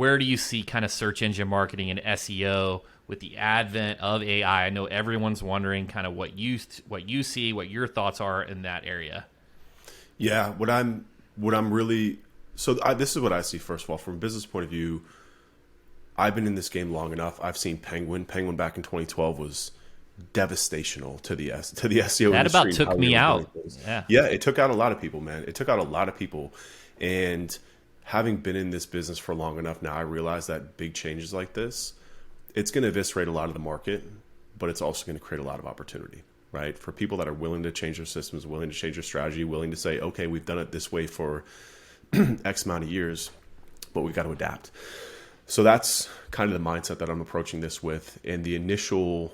where do you see kind of search engine marketing and SEO with the advent of AI? I know everyone's wondering kind of what you see, what your thoughts are in that area. Yeah, what I'm really this is what I see. First of all, from a business point of view, I've been in this game long enough. I've seen Penguin. Penguin back in 2012 was devastational to the SEO That about industry and took how we me were doing out. things. Yeah. Yeah, it took out a lot of people, man. It took out a lot of people, and having been in this business for long enough now, I realize that big changes like this, it's going to eviscerate a lot of the market, but it's also going to create a lot of opportunity, right? For people that are willing to change their systems, willing to change their strategy, willing to say, okay, we've done it this way for X amount of years, but we've got to adapt. So that's kind of the mindset that I'm approaching this with. And the initial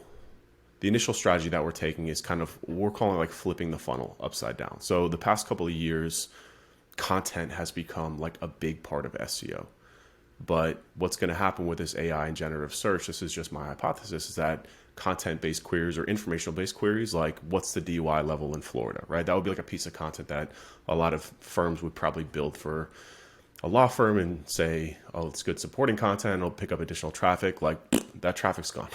strategy that we're taking is kind of, we're calling like flipping the funnel upside down. So the past couple of years, content has become like a big part of SEO. But what's going to happen with this AI and generative search, this is just my hypothesis, is that content-based queries or informational-based queries, like what's the DUI level in Florida, right? That would be like a piece of content that a lot of firms would probably build for a law firm and say, oh, it's good supporting content, it'll pick up additional traffic. Like that traffic's gone.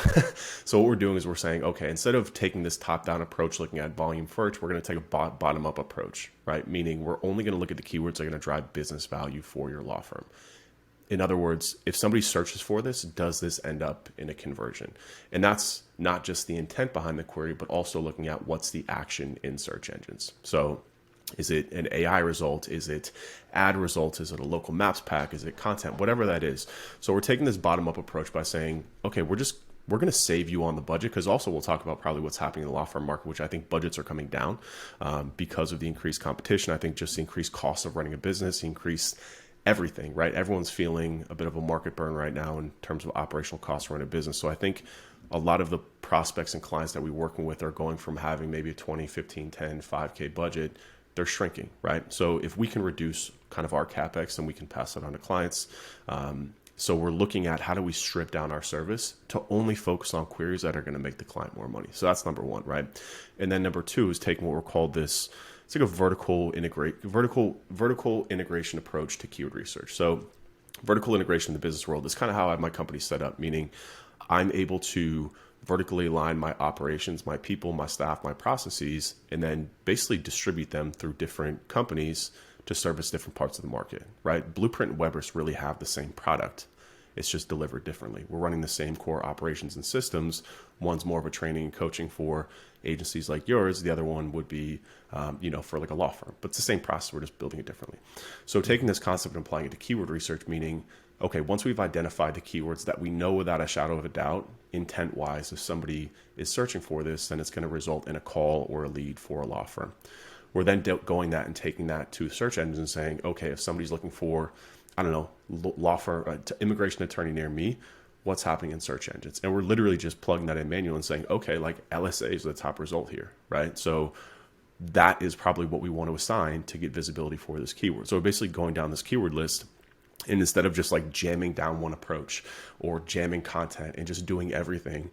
So what we're doing is we're saying, okay, instead of taking this top-down approach, looking at volume first, we're going to take a bottom-up approach, right? Meaning we're only going to look at the keywords that are going to drive business value for your law firm. In other words, if somebody searches for this, does this end up in a conversion? And that's not just the intent behind the query, but also looking at what's the action in search engines. So is it an AI result? Is it ad results? Is it a local maps pack? Is it content? Whatever that is. So we're taking this bottom up approach by saying, okay, we're going to save you on the budget, because also we'll talk about probably what's happening in the law firm market, which I think budgets are coming down because of the increased competition. I think just the increased cost of running a business, increased everything, right? Everyone's feeling a bit of a market burn right now in terms of operational costs running a business. So I think a lot of the prospects and clients that we're working with are going from having maybe a 20, 15, 10, 5K budget, they're shrinking, right? So if we can reduce kind of our CapEx, then we can pass it on to clients. So we're looking at how do we strip down our service to only focus on queries that are going to make the client more money. So that's number one, right? And then number two is taking what we're called this, it's like a vertical integration approach to keyword research. So vertical integration in the business world is kind of how I have my company set up, meaning I'm able to vertically align my operations, my people, my staff, my processes, and then basically distribute them through different companies to service different parts of the market, right? Blueprint and Weber's really have the same product. It's just delivered differently. We're running the same core operations and systems. One's more of a training and coaching for agencies like yours. The other one would be, for like a law firm. But it's the same process. We're just building it differently. So taking this concept and applying it to keyword research, meaning, okay, once we've identified the keywords that we know without a shadow of a doubt, intent-wise, if somebody is searching for this, then it's going to result in a call or a lead for a law firm. We're then going that and taking that to search engines and saying, okay, if somebody's looking for, I don't know, law firm, immigration attorney near me, what's happening in search engines? And we're literally just plugging that in manually and saying, okay, like LSA is the top result here, right? So that is probably what we want to assign to get visibility for this keyword. So we're basically going down this keyword list, and instead of just like jamming down one approach or jamming content and just doing everything,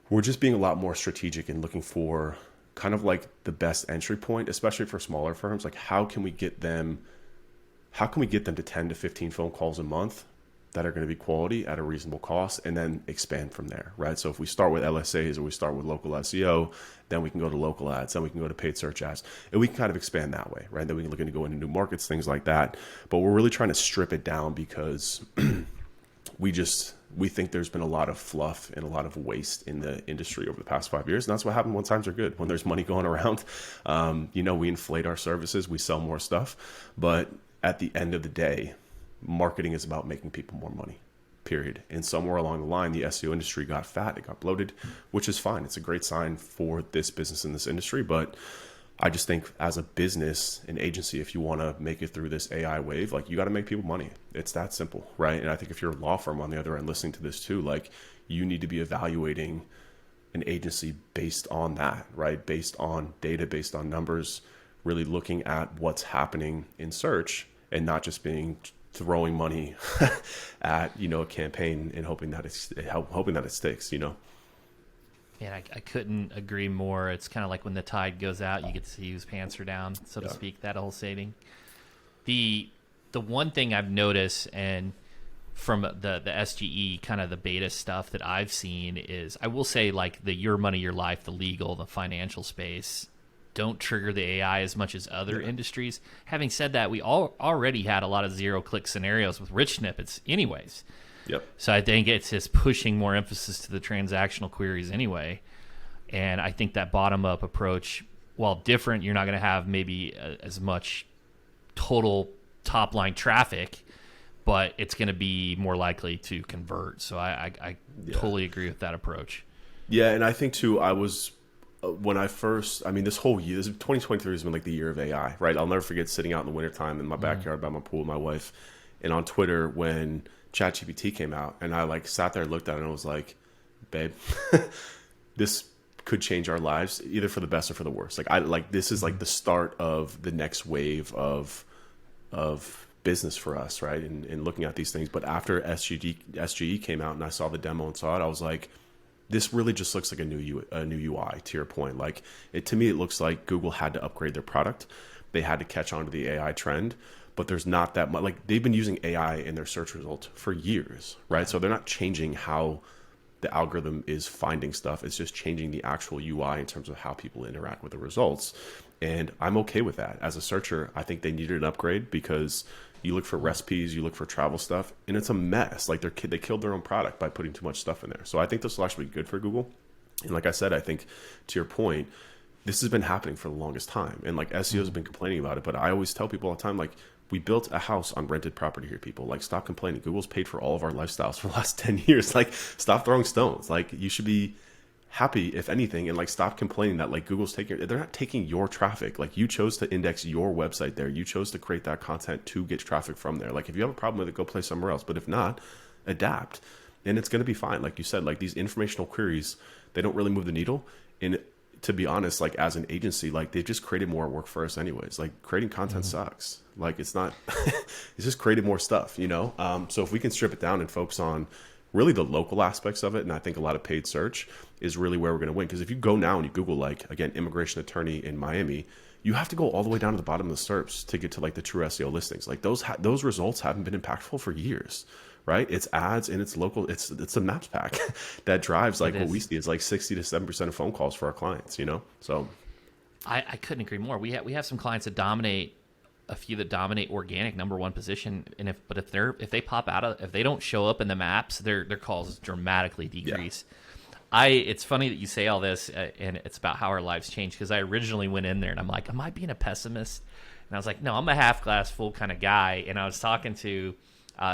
we're just being a lot more strategic and looking for kind of like the best entry point, especially for smaller firms. Like how can we get them to 10 to 15 phone calls a month that are going to be quality at a reasonable cost, and then expand from there, right? So if we start with LSAs or we start with local SEO, then we can go to local ads, then we can go to paid search ads, and we can kind of expand that way, right? Then we can look into go into new markets, things like that. But we're really trying to strip it down because we think there's been a lot of fluff and a lot of waste in the industry over the past 5 years. And that's what happens when times are good, when there's money going around. We inflate our services, we sell more stuff, but at the end of the day, marketing is about making people more money, period. And somewhere along the line, the SEO industry got fat, it got bloated, which is fine. It's a great sign for this business in this industry. But I just think as a business, an agency, if you want to make it through this AI wave, like you got to make people money. It's that simple, right? And I think if you're a law firm on the other end listening to this too, like you need to be evaluating an agency based on that, right? Based on data, based on numbers, really looking at what's happening in search and not just throwing money at a campaign and hoping that it sticks. Man, I couldn't agree more. It's kind of like when the tide goes out, you get to see whose pants are down, so to speak. That whole saying. The one thing I've noticed, and from the SGE kind of the beta stuff that I've seen is, I will say, like the your money, your life, the legal, the financial space don't trigger the AI as much as other industries. Having said that, we already had a lot of zero-click scenarios with rich snippets anyways. Yep. So I think it's just pushing more emphasis to the transactional queries anyway. And I think that bottom-up approach, while different, you're not going to have maybe as much total top-line traffic, but it's going to be more likely to convert. So I totally agree with that approach. Yeah, and I think too, I was when I first, I mean, this whole year, 2023 has been like the year of AI, right? I'll never forget sitting out in the wintertime in my backyard by my pool with my wife, and on Twitter when ChatGPT came out, and I like sat there and looked at it and I was like, babe, this could change our lives either for the best or for the worst. Like this is like the start of the next wave of business for us, right? And looking at these things. But after SGE came out and I saw the demo and saw it, I was like, this really just looks like a new UI, to your point. Like to me, it looks like Google had to upgrade their product. They had to catch on to the AI trend, but there's not that much. Like they've been using AI in their search results for years, right? So they're not changing how the algorithm is finding stuff. It's just changing the actual UI in terms of how people interact with the results. And I'm okay with that. As a searcher, I think they needed an upgrade because you look for recipes, you look for travel stuff, and it's a mess. Like they killed their own product by putting too much stuff in there. So I think this will actually be good for Google. And like I said, I think to your point, this has been happening for the longest time. And like SEOs have been complaining about it, but I always tell people all the time, like, we built a house on rented property here, people. Like, stop complaining. Google's paid for all of our lifestyles for the last 10 years. Like, stop throwing stones. Like, you should be happy, if anything, and like stop complaining that like Google's taking, they're not taking your traffic. Like, you chose to index your website there. You chose to create that content to get traffic from there. Like, if you have a problem with it, go play somewhere else. But if not, adapt. And it's going to be fine. Like you said, like these informational queries, they don't really move the needle. And to be honest, like as an agency, like they've just created more work for us anyways. Like creating content sucks. Like it's not, it's just created more stuff, you know? So if we can strip it down and focus on really the local aspects of it, and I think a lot of paid search is really where we're going to win. Because if you go now and you Google, like, again, immigration attorney in Miami, you have to go all the way down to the bottom of the SERPs to get to like the true SEO listings. Like those results haven't been impactful for years, right? It's ads and it's local. It's a maps pack that drives like what we see is like 60 to 7% of phone calls for our clients, you know? So I couldn't agree more. We have some clients that dominate, a few that dominate organic #1 position, and if they pop out of, if they don't show up in the maps, their calls dramatically decrease. Yeah. It's funny that you say all this, and it's about how our lives change, because I originally went in there and I'm like, am I being a pessimist? And I was like, no, I'm a half glass full kind of guy. And I was talking to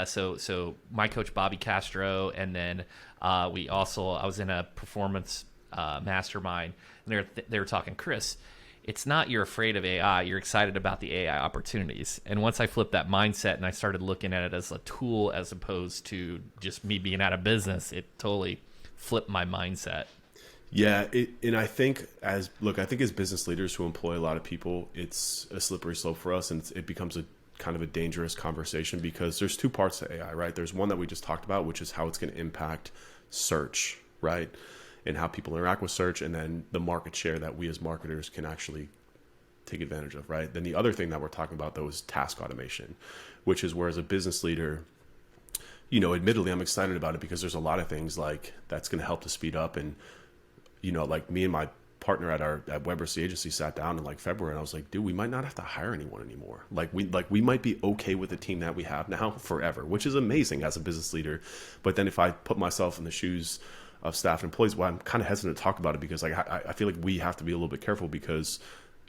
so my coach Bobby Castro, and then I was in a performance mastermind, and they were talking, Chris, it's not you're afraid of AI, you're excited about the AI opportunities. And once I flipped that mindset and I started looking at it as a tool as opposed to just me being out of business, it totally flipped my mindset. Yeah, and I think as business leaders who employ a lot of people, it's a slippery slope for us, and it becomes a kind of a dangerous conversation, because there's two parts to AI, right? There's one that we just talked about, which is how it's going to impact search, right? And how people interact with search, and then the market share that we as marketers can actually take advantage of, right? Then the other thing that we're talking about, though, is task automation, which is where as a business leader, you know, admittedly, I'm excited about it because there's a lot of things like that's going to help to speed up. And, you know, like me and my partner at Weber's agency sat down in like February, and I was like, dude, we might not have to hire anyone anymore. Like we might be okay with the team that we have now forever, which is amazing as a business leader. But then if I put myself in the shoes of staff and employees, well, I'm kind of hesitant to talk about it, because like I feel like we have to be a little bit careful, because,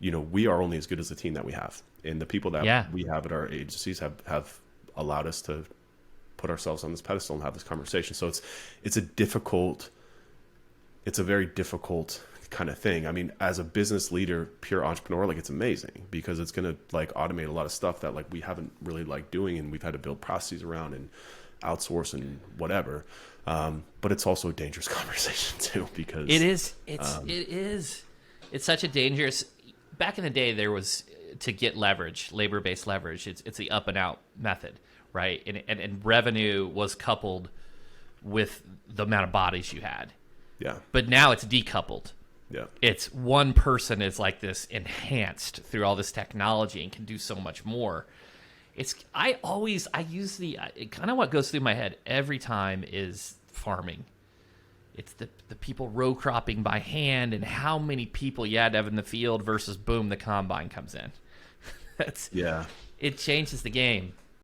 you know, we are only as good as the team that we have, and the people that we have at our agencies have allowed us to put ourselves on this pedestal and have this conversation. So it's a very difficult kind of thing. I mean, as a business leader, pure entrepreneur, like it's amazing, because it's going to like automate a lot of stuff that like we haven't really liked doing, and we've had to build processes around and outsource and whatever. But it's also a dangerous conversation too, because it is. It's such a dangerous. Back in the day, there was, to get leverage, labor-based leverage. It's the up and out method, right? And revenue was coupled with the amount of bodies you had. Yeah. But now it's decoupled. Yeah. It's one person is like this enhanced through all this technology and can do so much more. I use kind of what goes through my head every time is farming. It's the people row cropping by hand and how many people you had to have in the field versus boom, the combine comes in. It changes the game.